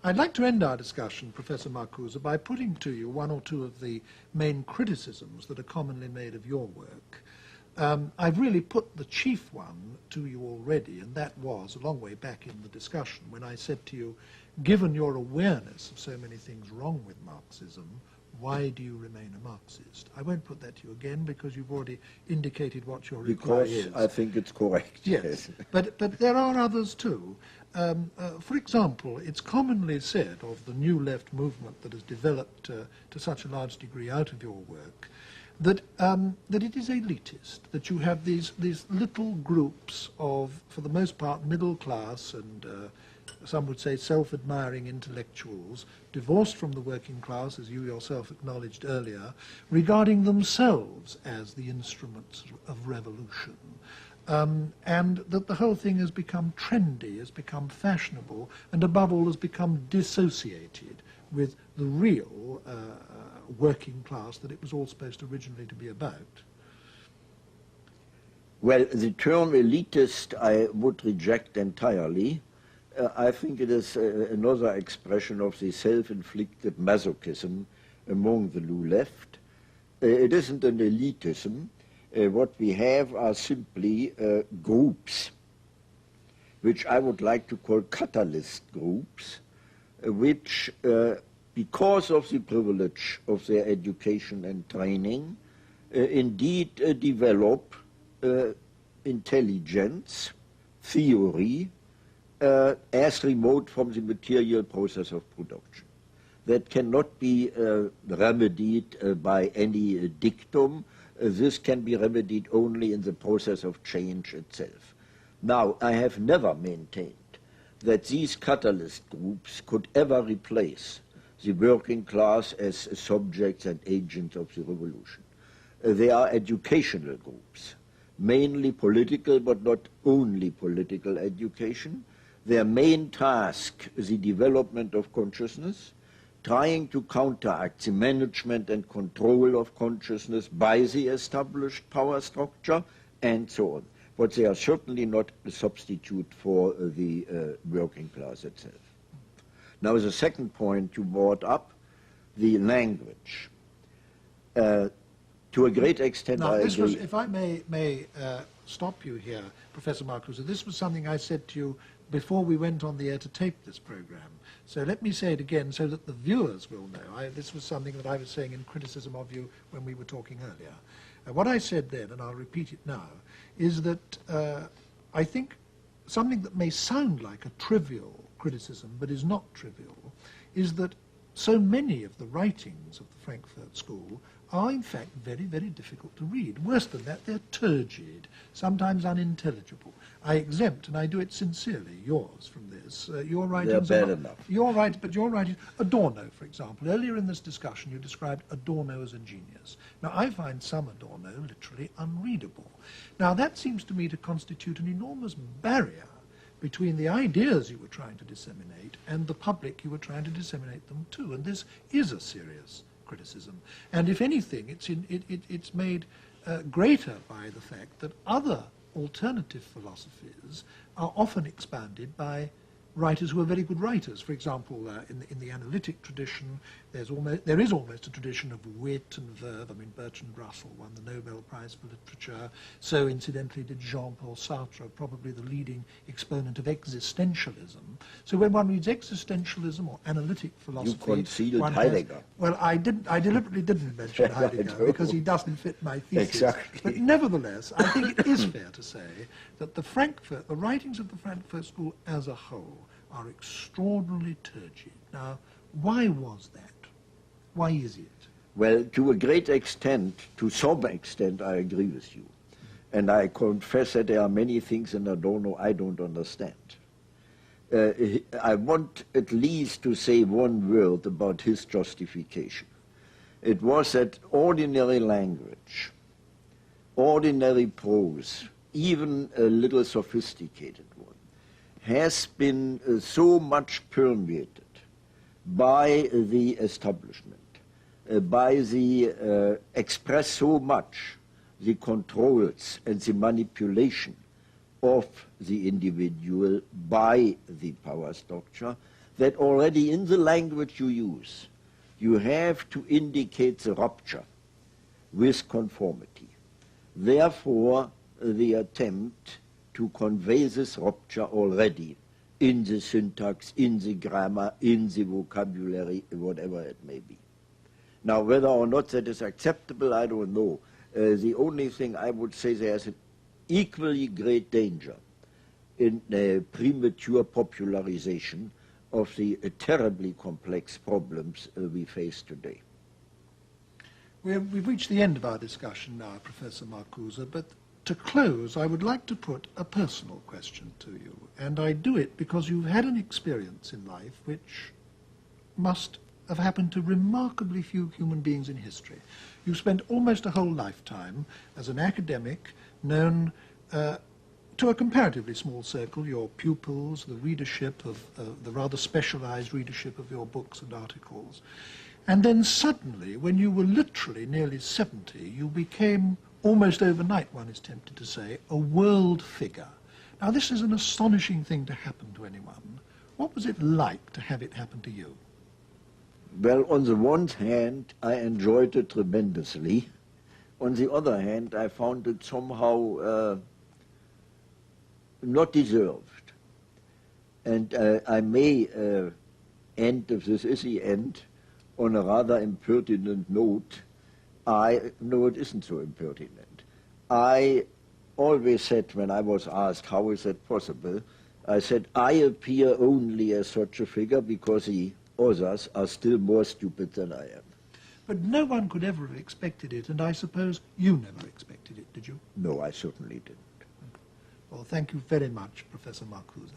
I'd like to end our discussion, Professor Marcuse, by putting to you one or two of the main criticisms that are commonly made of your work. I've really put the chief one to you already, and that was a long way back in the discussion when I said to you, given your awareness of so many things wrong with Marxism, why do you remain a Marxist? I won't put that to you again because you've already indicated what your reply is. Because I think it's correct. Yes, but there are others too. For example, it's commonly said of the new left movement that has developed to such a large degree out of your work that it is elitist, that you have these little groups of, for the most part, middle class and some would say self-admiring intellectuals, divorced from the working class, as you yourself acknowledged earlier, regarding themselves as the instruments of revolution. And that the whole thing has become trendy, has become fashionable, and above all has become dissociated with the real working class that it was all supposed originally to be about. Well, the term elitist I would reject entirely. I think it is another expression of the self-inflicted masochism among the new left. It isn't an elitism. What we have are simply groups, which I would like to call catalyst groups, which, because of the privilege of their education and training, indeed develop intelligence, theory, as remote from the material process of production. That cannot be remedied by any dictum. This can be remedied only in the process of change itself. Now, I have never maintained that these catalyst groups could ever replace the working class as subjects and agents of the revolution. They are educational groups, mainly political, but not only political education. Their main task is the development of consciousness, trying to counteract the management and control of consciousness by the established power structure, and so on. But they are certainly not a substitute for the working class itself. Now, the second point you brought up, the language. To a great extent, now, I agree. Was, if I may stop you here, Professor Marcuse, this was something I said to you before we went on the air to tape this program. So let me say it again so that the viewers will know. This was something that I was saying in criticism of you when we were talking earlier. What I said then, and I'll repeat it now, is that I think something that may sound like a trivial criticism, but is not trivial, is that so many of the writings of the Frankfurt School are in fact very, very difficult to read. Worse than that, they're turgid, sometimes unintelligible. I exempt, and I do it sincerely, yours from this. Your writings they're bad enough. You're right, but your writings, Adorno, for example. Earlier in this discussion, you described Adorno as a genius. Now, I find some Adorno literally unreadable. Now, that seems to me to constitute an enormous barrier between the ideas you were trying to disseminate and the public you were trying to disseminate them to. And this is a serious criticism. And if anything, it's made greater by the fact that other alternative philosophies are often expanded by writers who are very good writers. For example, in the analytic tradition, there is almost a tradition of wit and verve. I mean, Bertrand Russell won the Nobel Prize for Literature. So, incidentally, did Jean-Paul Sartre, probably the leading exponent of existentialism. So when one reads existentialism or analytic philosophy... You concealed Heidegger. Well, I deliberately didn't mention Heidegger because he doesn't fit my thesis. Exactly. But nevertheless, I think it is fair to say that the writings of the Frankfurt School as a whole are extraordinarily turgid. Now, why was that? Why is it? Well, to a great extent, to some extent, I agree with you. And I confess that there are many things in Adorno I don't understand. I want at least to say one word about his justification. It was that ordinary language, ordinary prose, even a little sophisticated one, has been so much permeated by the establishment, by the express so much the controls and the manipulation of the individual by the power structure, that already in the language you use, you have to indicate the rupture with conformity. Therefore, the attempt to convey this rupture already in the syntax, in the grammar, in the vocabulary, whatever it may be. Now, whether or not that is acceptable, I don't know. The only thing I would say, there's an equally great danger in premature popularization of the terribly complex problems we face today. We've reached the end of our discussion now, Professor Marcuse, but to close, I would like to put a personal question to you, and I do it because you've had an experience in life which must have happened to remarkably few human beings in history. You've spent almost a whole lifetime as an academic, known to a comparatively small circle, your pupils, the readership of the rather specialized readership of your books and articles. And then suddenly, when you were literally nearly 70, you became, almost overnight, one is tempted to say, a world figure. Now, this is an astonishing thing to happen to anyone. What was it like to have it happen to you? Well, on the one hand, I enjoyed it tremendously. On the other hand, I found it somehow not deserved. And I may end, if this is the end, on a rather impertinent note. No, it isn't so impertinent. I always said, when I was asked, how is that possible, I said, I appear only as such a figure because the others are still more stupid than I am. But no one could ever have expected it, and I suppose you never expected it, did you? No, I certainly didn't. Well, thank you very much, Professor Marcuse.